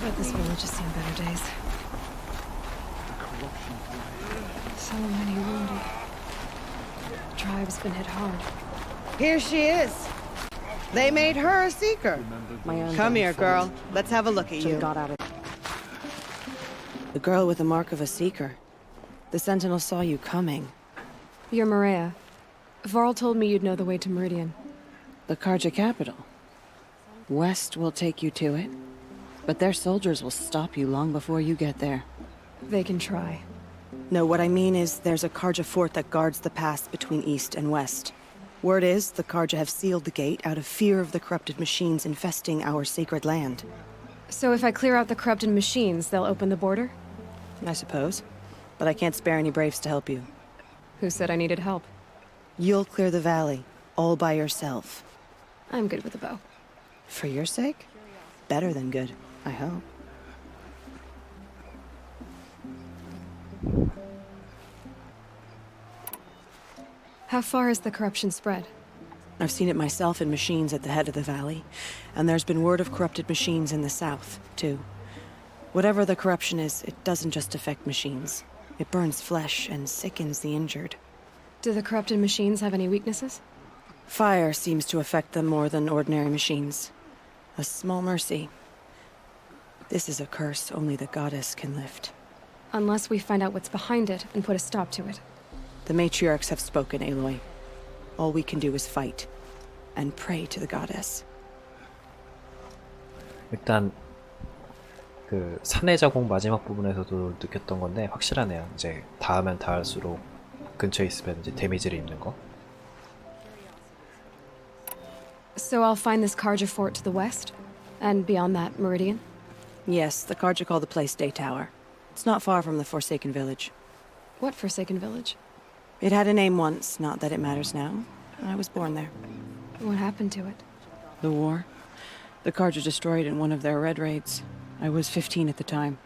Bet this village has seen better days. So many wounded. The tribe's been hit hard. Here she is. They made her a seeker. Come here, girl. Let's have a look at you. Got out of The girl with the mark of a seeker. The Sentinel saw you coming. You're Marea. Varl told me you'd know the way to Meridian. The Karja capital. West will take you to it, but their soldiers will stop you long before you get there. They can try. No, what I mean is there's a Karja fort that guards the pass between east and west. Word is the Karja have sealed the gate out of fear of the corrupted machines infesting our sacred land. So if I clear out the corrupted machines, they'll open the border? I suppose. But I can't spare any braves to help you. Who said I needed help? You'll clear the valley, all by yourself. I'm good with a bow. For your sake? Better than good, I hope. How far has the corruption spread? I've seen it myself in machines at the head of the valley, and there's been word of corrupted machines in the south, too. Whatever the corruption is, it doesn't just affect machines. It burns flesh and sickens the injured. Do the corrupted machines have any weaknesses? Fire seems to affect them more than ordinary machines. A small mercy. This is a curse only the goddess can lift. Unless we find out what's behind it and put a stop to it. The matriarchs have spoken, Aloy. All we can do is fight and pray to the goddess. 일단 그 산의 자국 마지막 부분에서도 느꼈던 건데 확실하네요. 이제 닿으면 닿을수록 근처에 있으면 이제 데미지를 입는 거. So I'll find this Karja fort to the west? And beyond that, Meridian? Yes, the Karja call the place Day Tower. It's not far from the Forsaken Village. What Forsaken Village? It had a name once, not that it matters now. I was born there. What happened to it? The war. The Karja destroyed in one of their red raids. I was 15 at the time.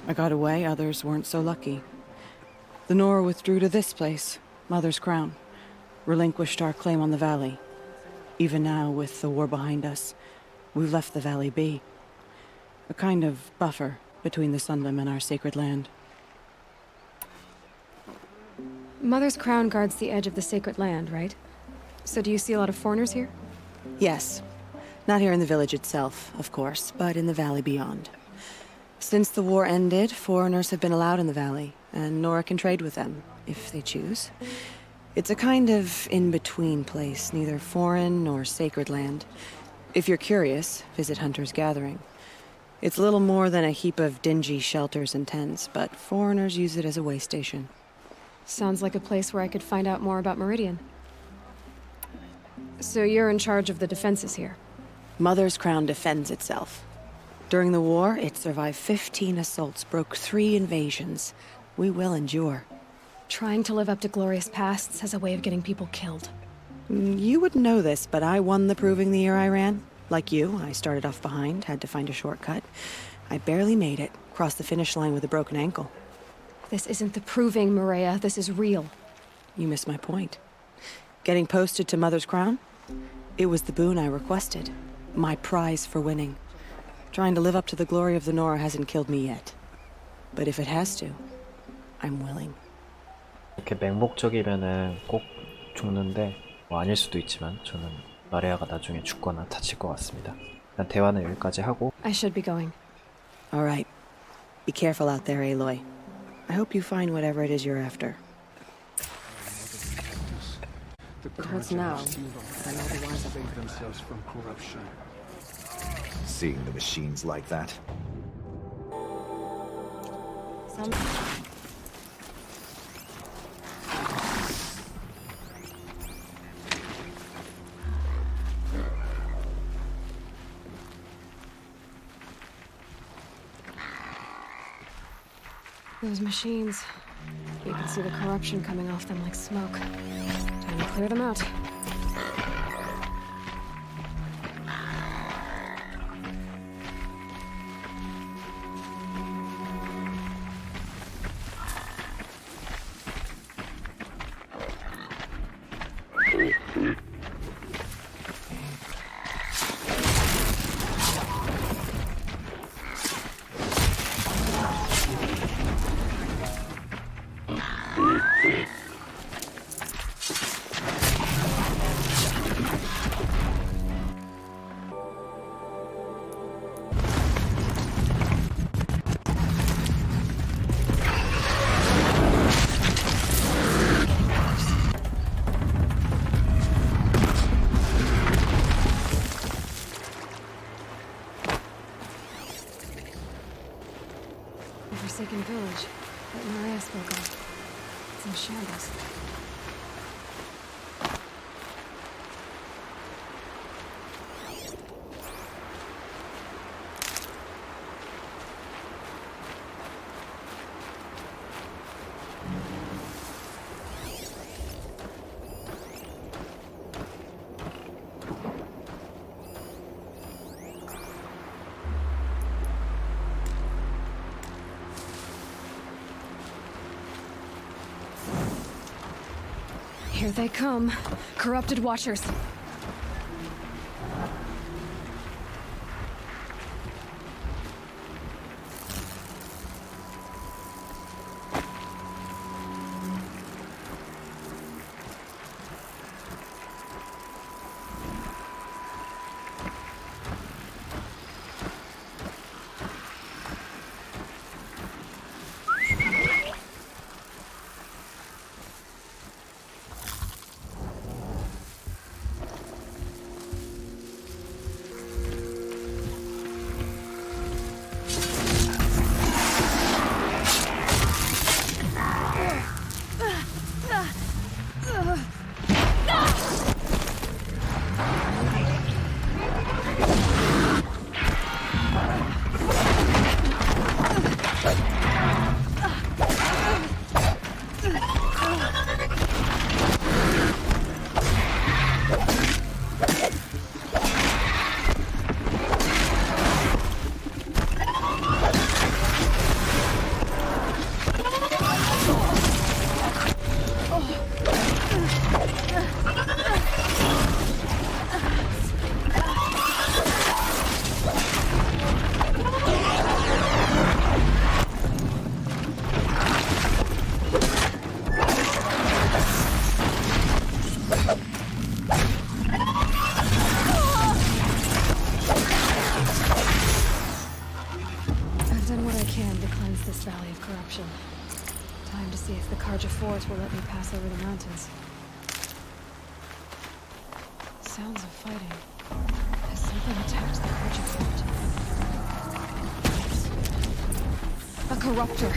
I got away, others weren't so lucky. The Nora withdrew to this place, Mother's Crown. Relinquished our claim on the valley. Even now, with the war behind us, we've left the valley be. A kind of buffer between the Sunlim and our sacred land. Mother's Crown guards the edge of the sacred land, right? So do you see a lot of foreigners here? Yes. Not here in the village itself, of course, but in the valley beyond. Since the war ended, foreigners have been allowed in the valley, and Nora can trade with them, if they choose. It's a kind of in-between place, neither foreign nor sacred land. If you're curious, visit Hunter's Gathering. It's little more than a heap of dingy shelters and tents, but foreigners use it as a way station. Sounds like a place where I could find out more about Meridian. So you're in charge of the defenses here? Mother's Crown defends itself. During the war, it survived 15 assaults, broke 3 invasions. We will endure. Trying to live up to glorious pasts has a way of getting people killed. You wouldn't know this, but I won the proving the year I ran. Like you, I started off behind, had to find a shortcut. I barely made it, crossed the finish line with a broken ankle. This isn't the proving, Marea. This is real. You missed my point. Getting posted to Mother's Crown? It was the boon I requested. My prize for winning. Trying to live up to the glory of the Nora hasn't killed me yet. But if it has to, I'm willing. 이렇게 맹목적이면은 꼭 죽는데 뭐 아닐 수도 있지만 저는 마레아가 나중에 죽거나 다칠 것 같습니다. 일단 대화는 여기까지 하고 I should be going. All right. Be careful out there, Aloy. I hope you find whatever it is you're after. It hurts now, but I know the ones that save themselves from corruption. Seeing the machines like that. Some... Those machines. You can see the corruption coming off them like smoke. Time to clear them out. The forsaken village that Maria spoke of. It's in shambles. Here they come. Corrupted watchers. This valley of corruption. Time to see if the Karja force will let me pass over the mountains. Sounds of fighting. Has something attacked the Karja fort? A corruptor!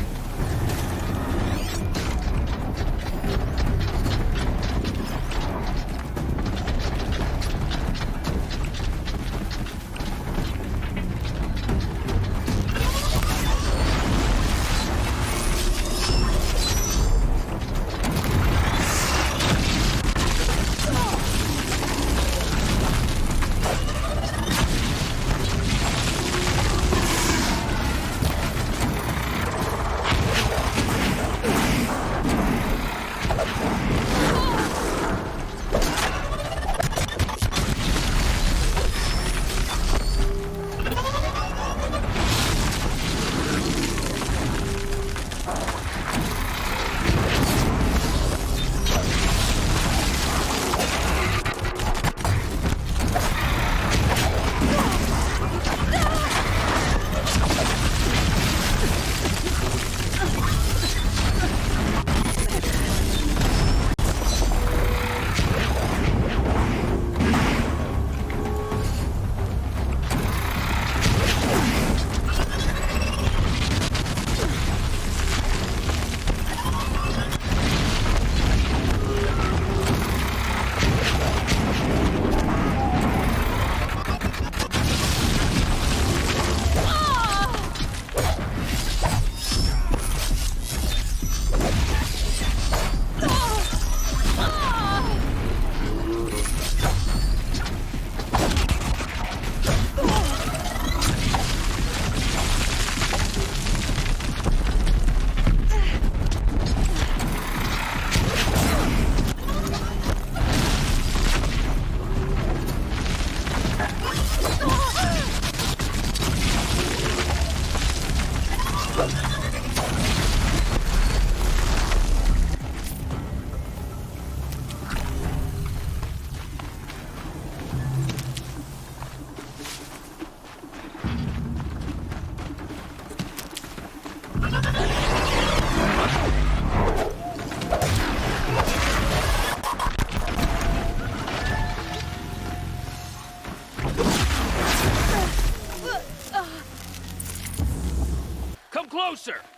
Come closer!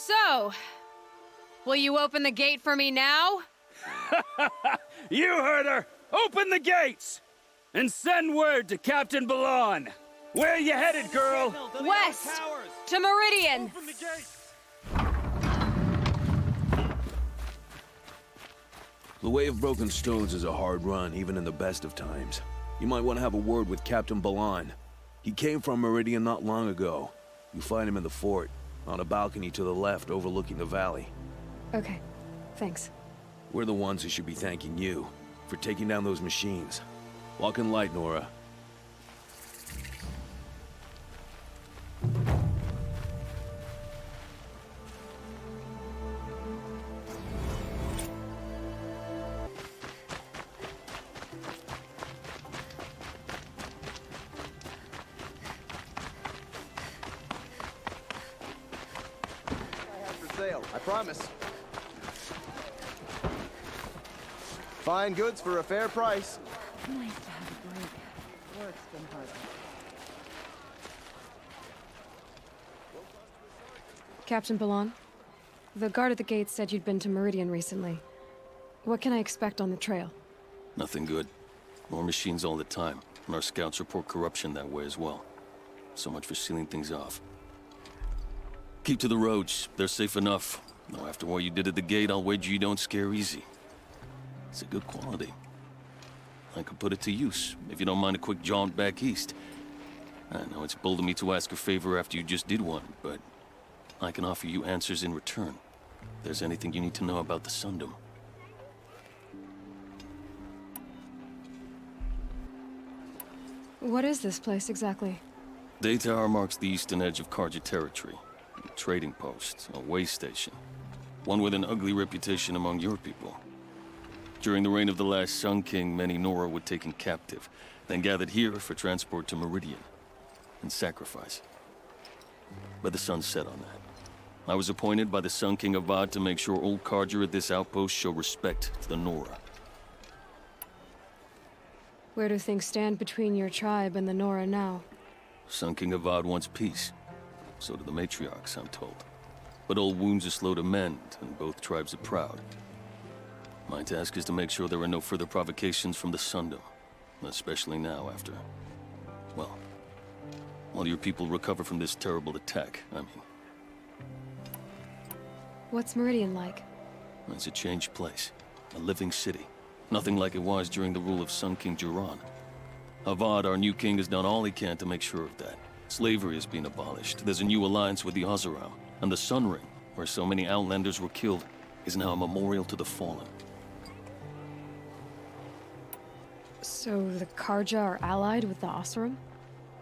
So, will you open the gate for me now? You heard her! Open the gates! And send word to Captain Ballon! Where you headed, girl? West! To Meridian! The Way of Broken Stones is a hard run, even in the best of times. You might want to have a word with Captain Ballon. He came from Meridian not long ago. You find him in the fort, on a balcony to the left overlooking the valley. Okay, thanks. We're the ones who should be thanking you for taking down those machines. Walk in light, Nora. Sale, I promise. Fine goods for a fair price. Nice to have a break. Work's been hard. Captain Ballon, the guard at the gate said you'd been to Meridian recently. What can I expect on the trail? Nothing good. More machines all the time, and our scouts report corruption that way as well. So much for sealing things off. Keep to the roads. They're safe enough. Though after what you did at the gate, I'll wager you don't scare easy. It's a good quality. I could put it to use, if you don't mind a quick jaunt back east. I know it's bold of me to ask a favor after you just did one, but I can offer you answers in return. If there's anything you need to know about the Sundom. What is this place exactly? Day Tower marks the eastern edge of Karja territory. A trading post, a way station. One with an ugly reputation among your people. During the reign of the last Sun King, many Nora were taken captive, then gathered here for transport to Meridian, and sacrifice. But the sun set on that. I was appointed by the Sun King Avad to make sure old Karja at this outpost show respect to the Nora. Where do things stand between your tribe and the Nora now? Sun King Avad wants peace. So do the matriarchs, I'm told. But old wounds are slow to mend, and both tribes are proud. My task is to make sure there are no further provocations from the Sundom. Especially now after... well, while your people recover from this terrible attack, I mean. What's Meridian like? It's a changed place. A living city. Nothing like it was during the rule of Sun King Jiran. Avad, our new king, has done all he can to make sure of that. Slavery has been abolished. There's a new alliance with the Oseram. And the Sun Ring, where so many Outlanders were killed, is now a memorial to the fallen. So the Karja are allied with the Oseram?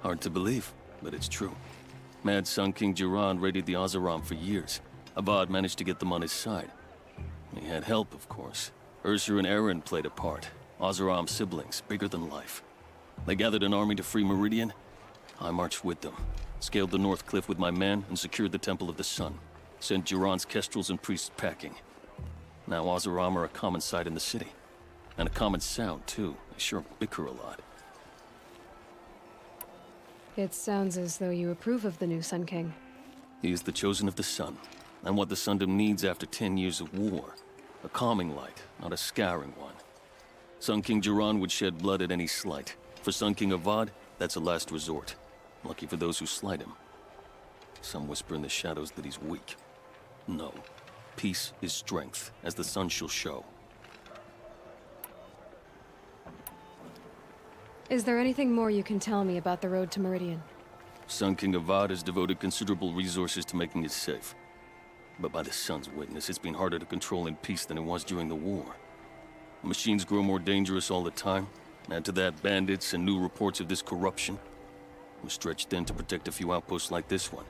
Hard to believe, but it's true. Mad Sun King Jiran raided the Oseram for years. Avad managed to get them on his side. He had help, of course. Ursur and Eren played a part. Oseram siblings, bigger than life. They gathered an army to free Meridian. I marched with them, scaled the North Cliff with my men, and secured the Temple of the Sun. Sent Jiran's kestrels and priests packing. Now Oseram are a common sight in the city. And a common sound, too. They sure bicker a lot. It sounds as though you approve of the new Sun King. He is the chosen of the Sun, and what the Sundom needs after 10 years of war. A calming light, not a scouring one. Sun King Jiran would shed blood at any slight. For Sun King Avad, that's a last resort. Lucky for those who slight him. Some whisper in the shadows that he's weak. No. Peace is strength, as the sun shall show. Is there anything more you can tell me about the road to Meridian? Sun King Avad has devoted considerable resources to making it safe. But by the sun's witness, it's been harder to control in peace than it was during the war. Machines grow more dangerous all the time. Add to that bandits and new reports of this corruption. We're stretched thin to protect a few outposts like this one.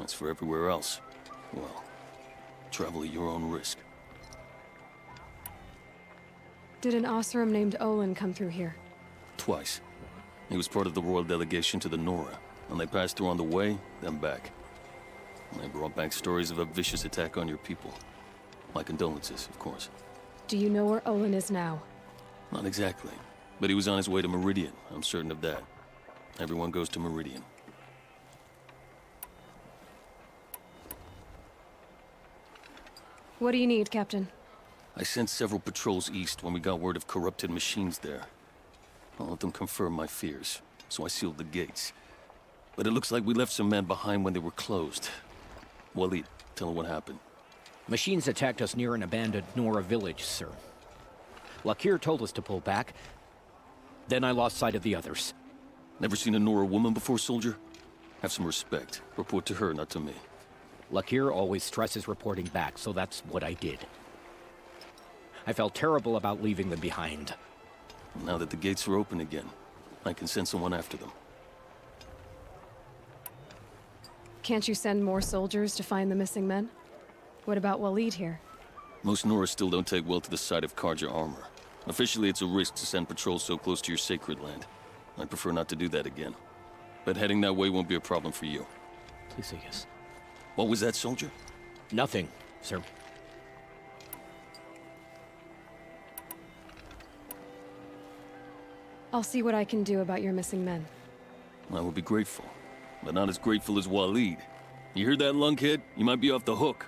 As for everywhere else, well, travel at your own risk. Did an Oseram named Olin come through here? Twice. He was part of the royal delegation to the Nora, and they passed through on the way, then back. They brought back stories of a vicious attack on your people. My condolences, of course. Do you know where Olin is now? Not exactly, but he was on his way to Meridian, I'm certain of that. Everyone goes to Meridian. What do you need, Captain? I sent several patrols east when we got word of corrupted machines there. I'll let them confirm my fears, so I sealed the gates. But it looks like we left some men behind when they were closed. Walid, tell them what happened. Machines attacked us near an abandoned Nora village, sir. Lakir told us to pull back. Then I lost sight of the others. Never seen a Nora woman before, soldier? Have some respect. Report to her, not to me. Lakir always stresses reporting back, so that's what I did. I felt terrible about leaving them behind. Now that the gates are open again, I can send someone after them. Can't you send more soldiers to find the missing men? What about Walid here? Most Nora still don't take well to the sight of Karja armor. Officially, it's a risk to send patrols so close to your sacred land. I'd prefer not to do that again. But heading that way won't be a problem for you. Please, yes. What was that, soldier? Nothing, sir. I'll see what I can do about your missing men. I will be grateful, but not as grateful as Walid. You heard that, lunkhead? You might be off the hook.